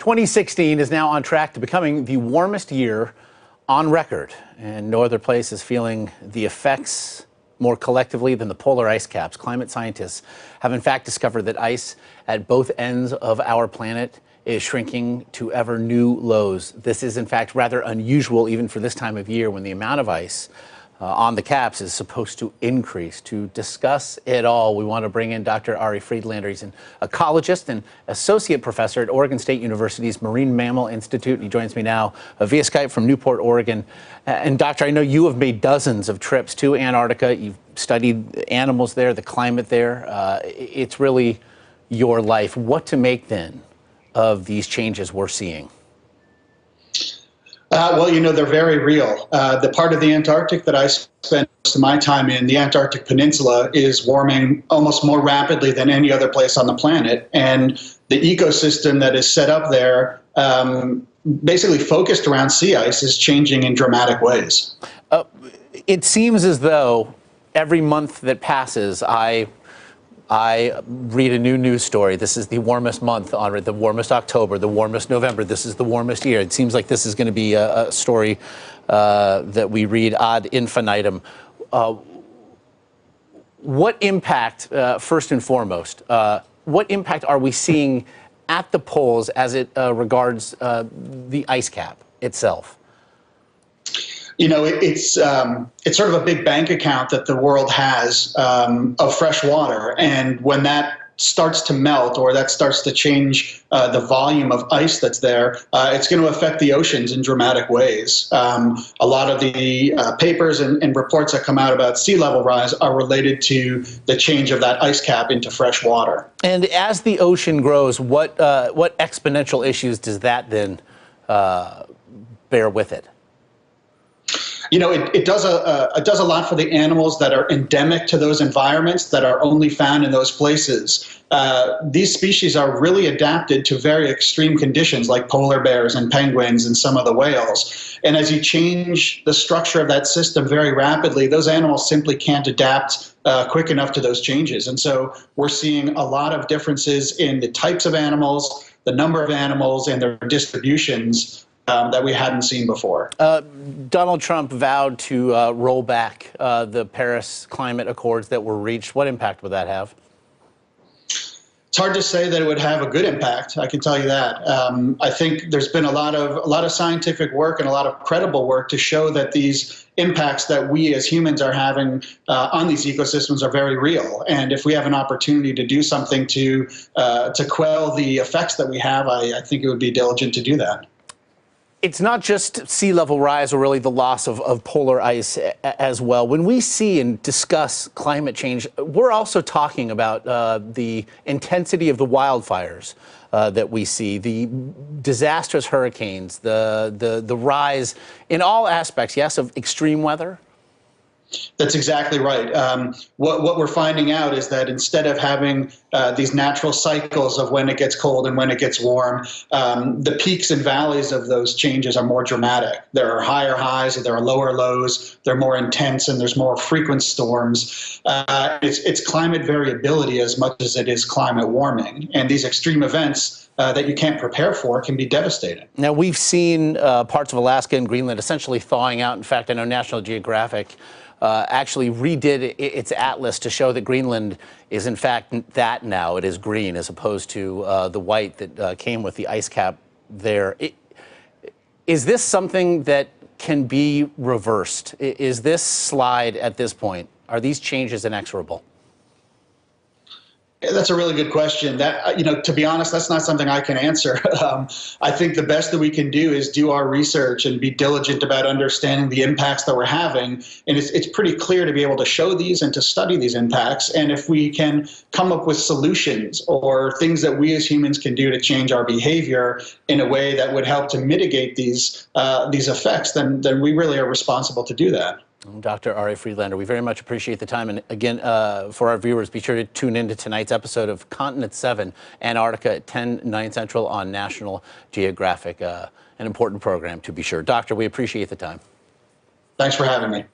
2016 is now on track to becoming the warmest year on record, and no other place is feeling the effects more collectively than the polar ice caps. Climate scientists have in fact discovered that ice at both ends of our planet is shrinking to ever new lows. This is in fact rather unusual even for this time of year when the amount of ice on the caps is supposed to increase. To discuss it all, we want to bring in Dr. Ari Friedlaender. He's an ecologist and associate professor at Oregon State University's Marine Mammal Institute. He joins me now via Skype from Newport, Oregon. And Doctor, I know you have made dozens of trips to Antarctica. You've studied animals there, the climate there. It's really your life. What to make then of these changes we're seeing? Well, you know, they're very real. The part of the Antarctic that I spent most of my time in, the Antarctic Peninsula, is warming almost more rapidly than any other place on the planet. And the ecosystem that is set up there, basically focused around sea ice, is changing in dramatic ways. It seems as though every month that passes, I read a new news story. This is the warmest month on it, the warmest October, the warmest November. This is the warmest year. It seems like this is going to be a story that we read ad infinitum. What impact, first and foremost, what impact are we seeing at the poles as it regards the ice cap itself? You know, it's sort of a big bank account that the world has of fresh water. And when that starts to melt, or that starts to change the volume of ice that's there, it's going to affect the oceans in dramatic ways. A lot of the papers and reports that come out about sea level rise are related to the change of that ice cap into fresh water. And as the ocean grows, what exponential issues does that then bear with it? You know, it does a lot for the animals that are endemic to those environments, that are only found in those places. These species are really adapted to very extreme conditions, like polar bears and penguins and some of the whales. And as you change the structure of that system very rapidly, those animals simply can't adapt quick enough to those changes. And so we're seeing a lot of differences in the types of animals, the number of animals, and their distributions that we hadn't seen before. Donald Trump vowed to roll back the Paris climate accords that were reached. What impact would that have? It's hard to say that it would have a good impact. I can tell you that. I think there's been a lot of scientific work and a lot of credible work to show that these impacts that we as humans are having on these ecosystems are very real. And if we have an opportunity to do something to quell the effects that we have, I think it would be diligent to do that. It's not just sea level rise or really the loss of polar ice as well. When we see and discuss climate change, we're also talking about the intensity of the wildfires that we see, the disastrous hurricanes, the rise in all aspects, yes, of extreme weather. That's exactly right. What we're finding out is that instead of having these natural cycles of when it gets cold and when it gets warm, the peaks and valleys of those changes are more dramatic. There are higher highs and there are lower lows. They're more intense and there's more frequent storms. It's climate variability as much as it is climate warming. And these extreme events that you can't prepare for can be devastating. Now, we've seen parts of Alaska and Greenland essentially thawing out. In fact, I know National Geographic actually redid its atlas to show that Greenland is in fact that now. It is green as opposed to the white that came with the ice cap there. Is this something that can be reversed? Is this slide at this point, are these changes inexorable? That's a really good question. That, you know, to be honest, that's not something I can answer. I think the best that we can do is do our research and be diligent about understanding the impacts that we're having. And it's pretty clear to be able to show these and to study these impacts. And if we can come up with solutions or things that we as humans can do to change our behavior in a way that would help to mitigate these effects, then we really are responsible to do that. Dr. Ari Friedlaender, we very much appreciate the time. And again, for our viewers, be sure to tune into tonight's episode of Continent 7, Antarctica at 10, 9 Central on National Geographic. An important program, to be sure. Doctor, we appreciate the time. Thanks for having me.